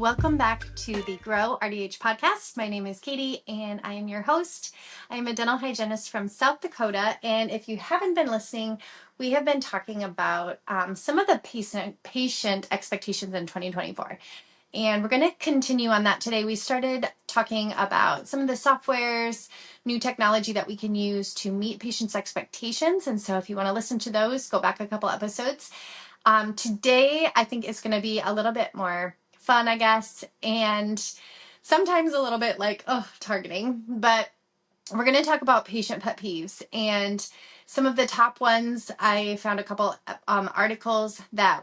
Welcome back to the Grow RDH podcast. My name is Katie and I am your host. I am a dental hygienist from South Dakota. And if you haven't been listening, we have been talking about some of the patient expectations in 2024. And we're going to continue on that today. We started talking about some of the softwares, new technology that we can use to meet patients' expectations. And so if you want to listen to those, go back a couple episodes. Today, I think it's going to be a little bit more fun, I guess, and sometimes a little bit like, targeting. But we're going to talk about patient pet peeves. And some of the top ones, I found a couple articles that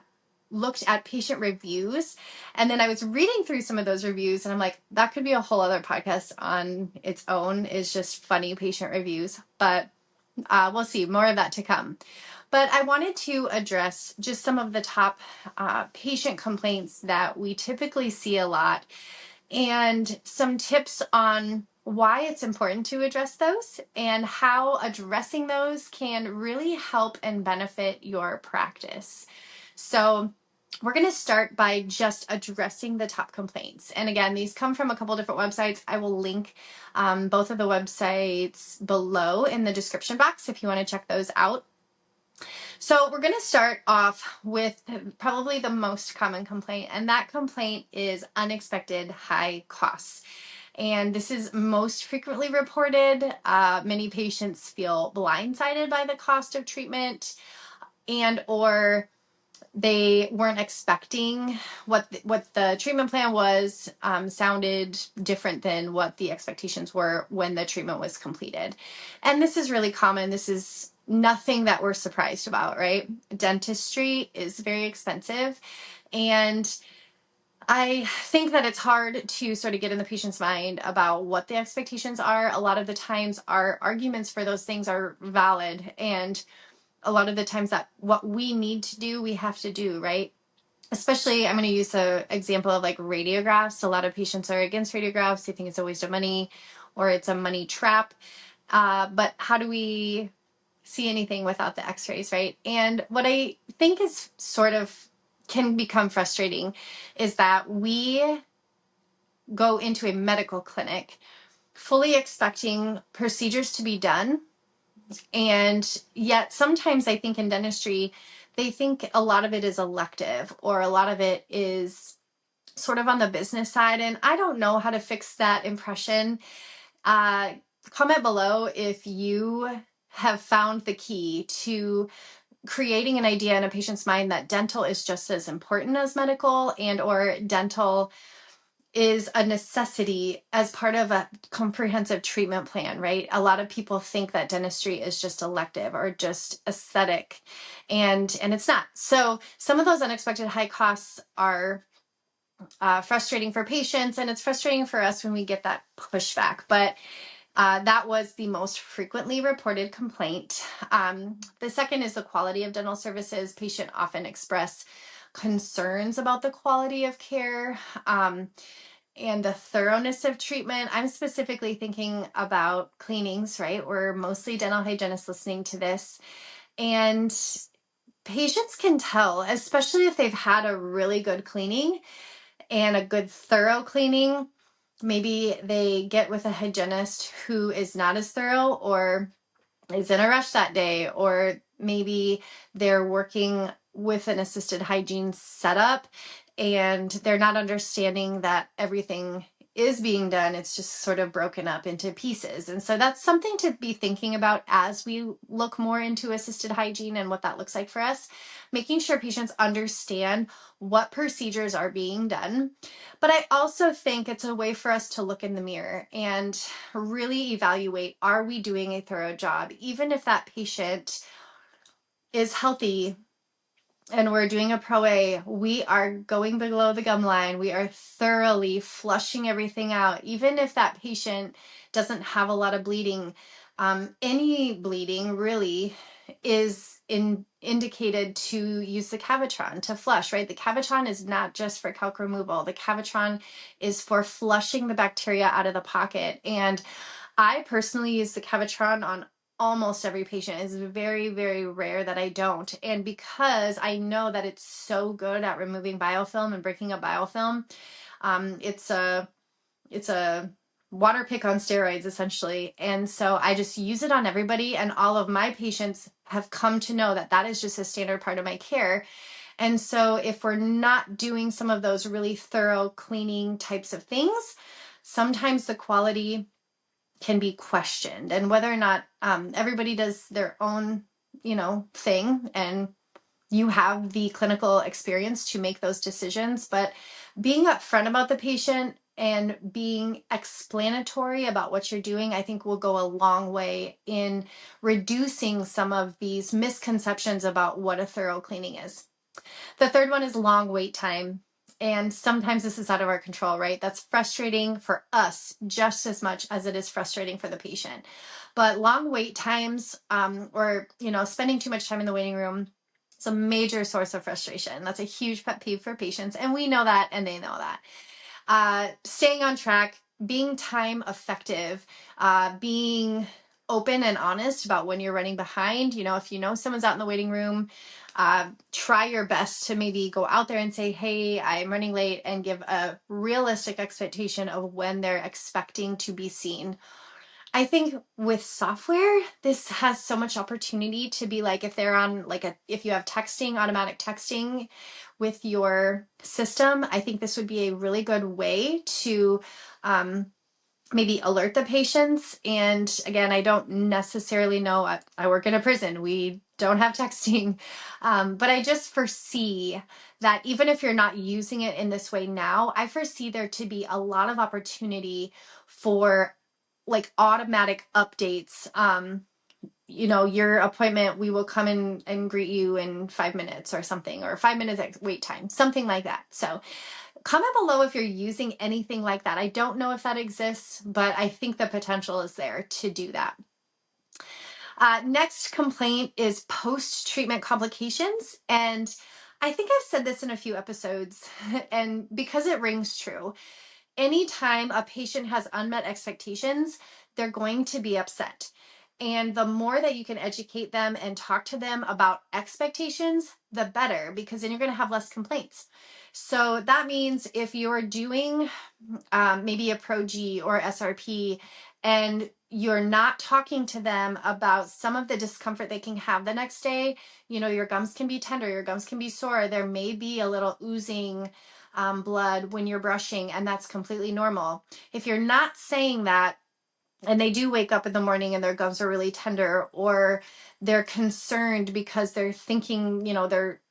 looked at patient reviews. And then I was reading through some of those reviews and I'm like, that could be a whole other podcast on its own, is just funny patient reviews. But we'll see, more of that to come. But I wanted to address just some of the top patient complaints that we typically see a lot and some tips on why it's important to address those and how addressing those can really help and benefit your practice. So we're going to start by just addressing the top complaints. And again, these come from a couple different websites. I will link both of the websites below in the description box if you want to check those out. So we're going to start off with probably the most common complaint, and that complaint is unexpected high costs. And this is most frequently reported. Many patients feel blindsided by the cost of treatment, and or they weren't expecting what the treatment plan was, sounded different than what the expectations were when the treatment was completed. And this is really common. This is nothing that we're surprised about, right? Dentistry is very expensive. And I think that it's hard to sort of get in the patient's mind about what the expectations are. A lot of the times our arguments for those things are valid. And a lot of the times that what we need to do, we have to do, right? Especially, I'm going to use an example of like radiographs. A lot of patients are against radiographs. They think it's a waste of money or it's a money trap. But how do we see anything without the x-rays, right? And what I think is sort of can become frustrating is that we go into a medical clinic fully expecting procedures to be done. And yet sometimes I think in dentistry, they think a lot of it is elective or a lot of it is sort of on the business side. And I don't know how to fix that impression. Comment below if you have found the key to creating an idea in a patient's mind that dental is just as important as medical, and or dental is a necessity as part of a comprehensive treatment plan, right? A lot of people think that dentistry is just elective or just aesthetic, and it's not. So some of those unexpected high costs are frustrating for patients, and it's frustrating for us when we get that pushback. But that was the most frequently reported complaint. The second is the quality of dental services. Patients often express concerns about the quality of care and the thoroughness of treatment. I'm specifically thinking about cleanings, right? We're mostly dental hygienists listening to this. And patients can tell, especially if they've had a really good cleaning and a good thorough cleaning. Maybe they get with a hygienist who is not as thorough or is in a rush that day, or maybe they're working with an assisted hygiene setup and they're not understanding that everything is being done. It's just sort of broken up into pieces. And so that's something to be thinking about as we look more into assisted hygiene and what that looks like for us, making sure patients understand what procedures are being done. But I also think it's a way for us to look in the mirror and really evaluate, are we doing a thorough job? Even if that patient is healthy and we're doing a Pro A, we are going below the gum line. We are thoroughly flushing everything out. Even if that patient doesn't have a lot of bleeding, any bleeding really is indicated to use the Cavitron to flush, right? The Cavitron is not just for calc removal. The Cavitron is for flushing the bacteria out of the pocket. And I personally use the Cavitron on almost every patient. It's very, very rare that I don't. And because I know that it's so good at removing biofilm and breaking up biofilm, It's a water pick on steroids, essentially. And so I just use it on everybody, and all of my patients have come to know that that is just a standard part of my care. And so if we're not doing some of those really thorough cleaning types of things, sometimes the quality can be questioned, and whether or not everybody does their own, thing, and you have the clinical experience to make those decisions. But being upfront about the patient and being explanatory about what you're doing, I think will go a long way in reducing some of these misconceptions about what a thorough cleaning is. The third one is long wait time. And sometimes this is out of our control, right? That's frustrating for us just as much as it is frustrating for the patient. But long wait times, or spending too much time in the waiting room, it's a major source of frustration. That's a huge pet peeve for patients, and we know that, and they know that. Staying on track, being time effective, being open and honest about when you're running behind. If someone's out in the waiting room, try your best to maybe go out there and say, hey, I'm running late, and give a realistic expectation of when they're expecting to be seen. I think with software, this has so much opportunity to be like, if they're on if you have texting, automatic texting with your system, I think this would be a really good way to maybe alert the patients. And again, I don't necessarily know, I work in a prison, we don't have texting, but I just foresee that even if you're not using it in this way now, I foresee there to be a lot of opportunity for automatic updates. Your appointment, we will come in and greet you in 5 minutes or something, or 5 minutes wait time, something like that. So comment below if you're using anything like that. I don't know if that exists, but I think the potential is there to do that. Next complaint is post-treatment complications. And I think I've said this in a few episodes, and because it rings true, anytime a patient has unmet expectations, they're going to be upset. And the more that you can educate them and talk to them about expectations, the better, because then you're going to have less complaints. So that means if you're doing maybe a Pro-G or SRP, and you're not talking to them about some of the discomfort they can have the next day, your gums can be tender, your gums can be sore, there may be a little oozing blood when you're brushing, and that's completely normal. If you're not saying that, and they do wake up in the morning and their gums are really tender, or they're concerned because they're thinking,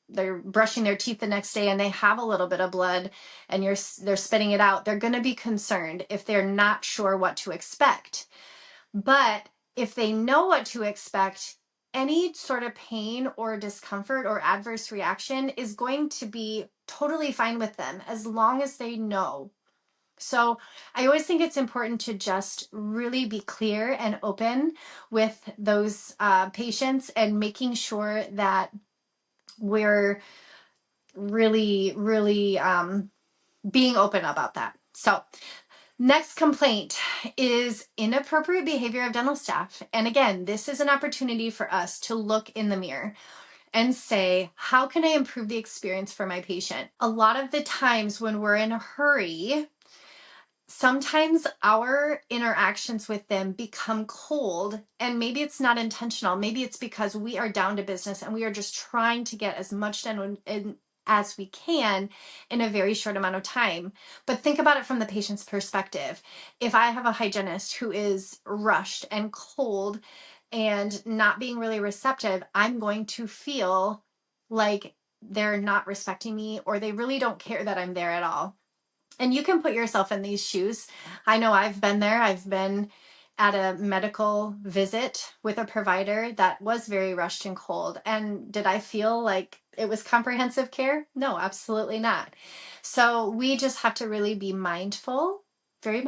they're brushing their teeth the next day and they have a little bit of blood, and they're spitting it out, they're going to be concerned if they're not sure what to expect. But if they know what to expect, any sort of pain or discomfort or adverse reaction is going to be totally fine with them, as long as they know. So I always think it's important to just really be clear and open with those patients, and making sure that we're really, really being open about that. So next complaint is inappropriate behavior of dental staff. And again, this is an opportunity for us to look in the mirror and say, how can I improve the experience for my patient? A lot of the times when we're in a hurry, sometimes our interactions with them become cold, and maybe it's not intentional. Maybe it's because we are down to business and we are just trying to get as much done as we can in a very short amount of time. But think about it from the patient's perspective. If I have a hygienist who is rushed and cold and not being really receptive, I'm going to feel like they're not respecting me, or they really don't care that I'm there at all. And you can put yourself in these shoes. I know I've been there. I've been at a medical visit with a provider that was very rushed and cold. And did I feel like it was comprehensive care? No, absolutely not. So we just have to really be mindful, very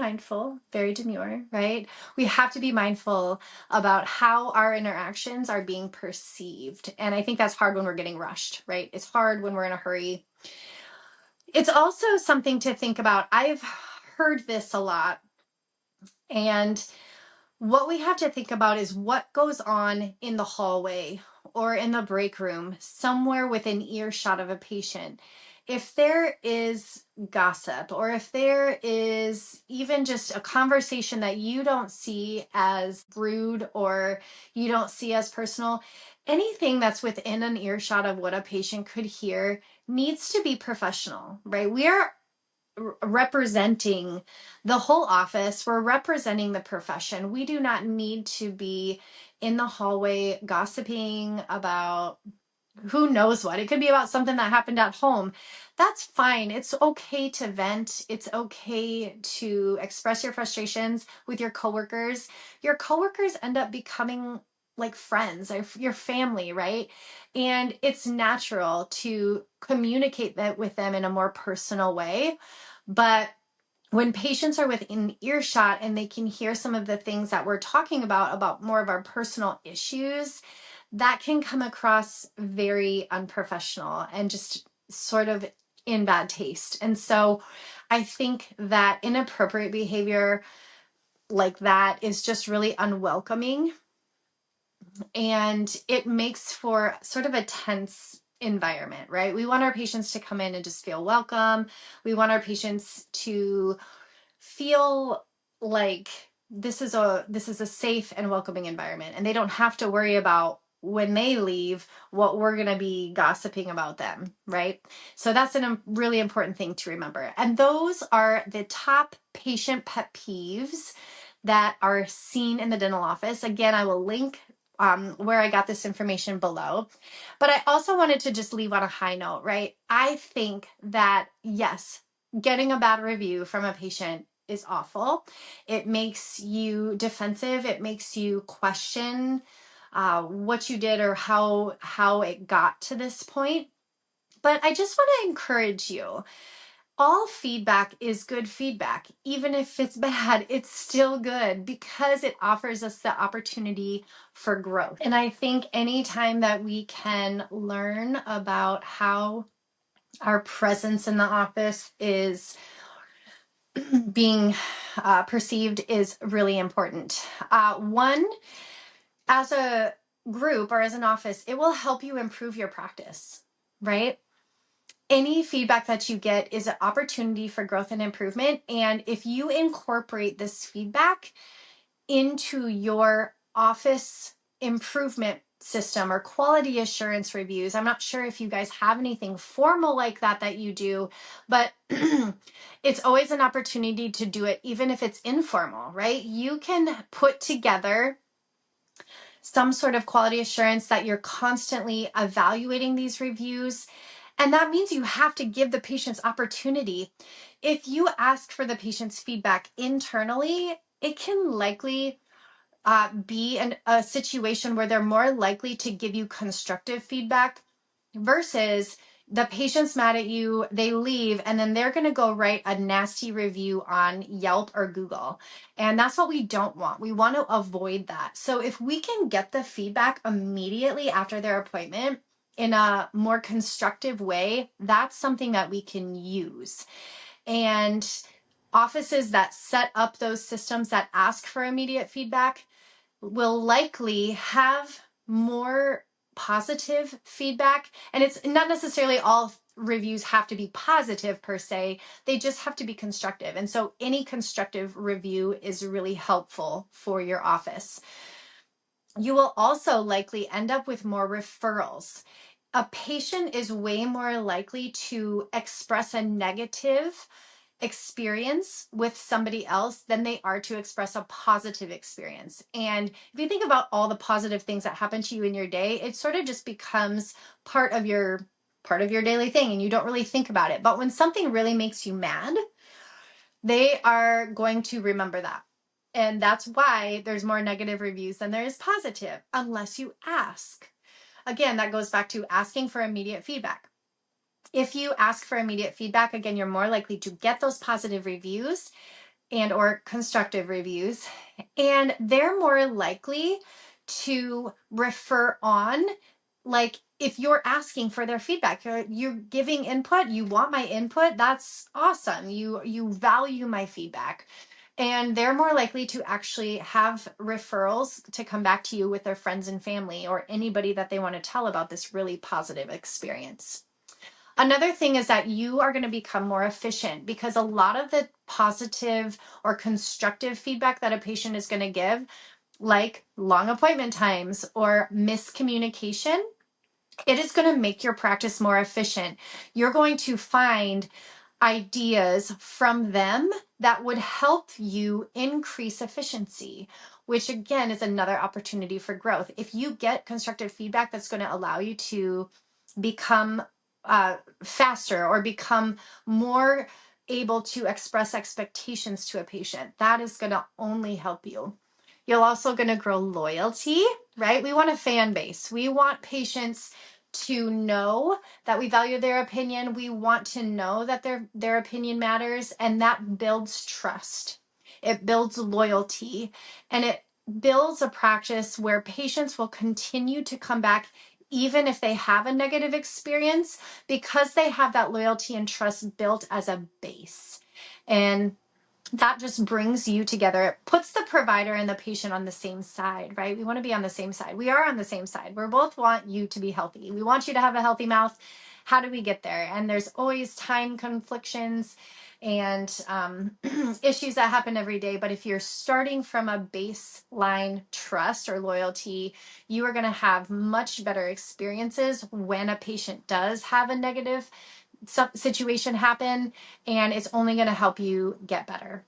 demure, right? We have to be mindful about how our interactions are being perceived. And I think that's hard when we're getting rushed, right? It's hard when we're in a hurry. It's also something to think about. I've heard this a lot. And what we have to think about is what goes on in the hallway or in the break room, somewhere within earshot of a patient. if there is gossip, or if there is even just a conversation that you don't see as rude or you don't see as personal, anything that's within an earshot of what a patient could hear needs to be professional, right? We are representing the whole office. We're representing the profession. We do not need to be in the hallway gossiping about who knows what. It could be about something that happened at home. That's fine. It's okay to vent. It's okay to express your frustrations with your coworkers. Your coworkers end up becoming like friends or your family, right? And it's natural to communicate that with them in a more personal way. But when patients are within earshot and they can hear some of the things that we're talking about more of our personal issues, that can come across very unprofessional and just sort of in bad taste. And so I think that inappropriate behavior like that is just really unwelcoming, and it makes for sort of a tense environment, right? We want our patients to come in and just feel welcome. We want our patients to feel like this is a safe and welcoming environment, and they don't have to worry about when they leave what we're going to be gossiping about them, right? So that's a really important thing to remember. And those are the top patient pet peeves that are seen in the dental office. Again, I will link where I got this information below. But I also wanted to just leave on a high note, right? I think that, yes, getting a bad review from a patient is awful. It makes you defensive. It makes you question what you did or how it got to this point. But I just want to encourage you. All feedback is good feedback. Even if it's bad, it's still good because it offers us the opportunity for growth. And I think anytime that we can learn about how our presence in the office is being perceived is really important. One, as a group or as an office, it will help you improve your practice, right? Any feedback that you get is an opportunity for growth and improvement. And if you incorporate this feedback into your office improvement system or quality assurance reviews, I'm not sure if you guys have anything formal like that you do, but it's always an opportunity to do it, even if it's informal, right? You can put together some sort of quality assurance that you're constantly evaluating these reviews. And that means you have to give the patients opportunity. If you ask for the patient's feedback internally, it can likely be a situation where they're more likely to give you constructive feedback versus the patient's mad at you, they leave, and then they're going to go write a nasty review on Yelp or Google. And that's what we don't want. We want to avoid that. So if we can get the feedback immediately after their appointment in a more constructive way, that's something that we can use. And offices that set up those systems that ask for immediate feedback will likely have more positive feedback. And it's not necessarily all reviews have to be positive per se, they just have to be constructive. And so any constructive review is really helpful for your office. You will also likely end up with more referrals. A patient is way more likely to express a negative experience with somebody else than they are to express a positive experience. And if you think about all the positive things that happen to you in your day, it sort of just becomes part of your daily thing and you don't really think about it. But when something really makes you mad, they are going to remember that. And that's why there's more negative reviews than there is positive, unless you ask. Again, that goes back to asking for immediate feedback. If you ask for immediate feedback, again, you're more likely to get those positive reviews and or constructive reviews, and they're more likely to refer on. Like if you're asking for their feedback, you're giving input, you want my input, that's awesome. You value my feedback. And they're more likely to actually have referrals to come back to you with their friends and family or anybody that they want to tell about this really positive experience. Another thing is that you are going to become more efficient, because a lot of the positive or constructive feedback that a patient is going to give, like long appointment times or miscommunication, it is going to make your practice more efficient. You're going to find ideas from them that would help you increase efficiency, which again is another opportunity for growth. If you get constructive feedback that's going to allow you to become faster or become more able to express expectations to a patient, that is going to only help you. You're also going to grow loyalty, right? We want a fan base. We want patients to know that we value their opinion. We want to know that their opinion matters, and that builds trust. It builds loyalty, and it builds a practice where patients will continue to come back even if they have a negative experience, because they have that loyalty and trust built as a base. And that just brings you together. It puts the provider and the patient on the same side, right? We want to be on the same side. We are on the same side. We both want you to be healthy. We want you to have a healthy mouth. How do we get there? And there's always time conflictions and issues that happen every day. But if you're starting from a baseline trust or loyalty, you are going to have much better experiences when a patient does have a negative situation happen, and it's only going to help you get better.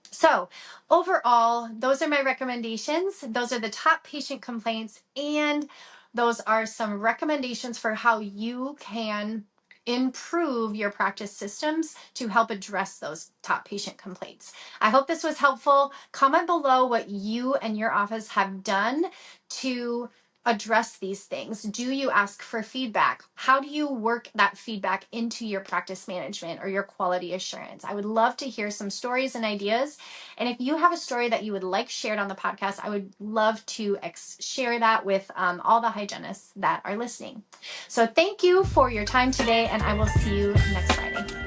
So overall, those are my recommendations. Those are the top patient complaints, and those are some recommendations for how you can improve your practice systems to help address those top patient complaints. I hope this was helpful. Comment below what you and your office have done to address these things. Do you ask for feedback? How do you work that feedback into your practice management or your quality assurance? I would love to hear some stories and ideas. And if you have a story that you would like shared on the podcast, I would love to share that with all the hygienists that are listening. So thank you for your time today, and I will see you next Friday.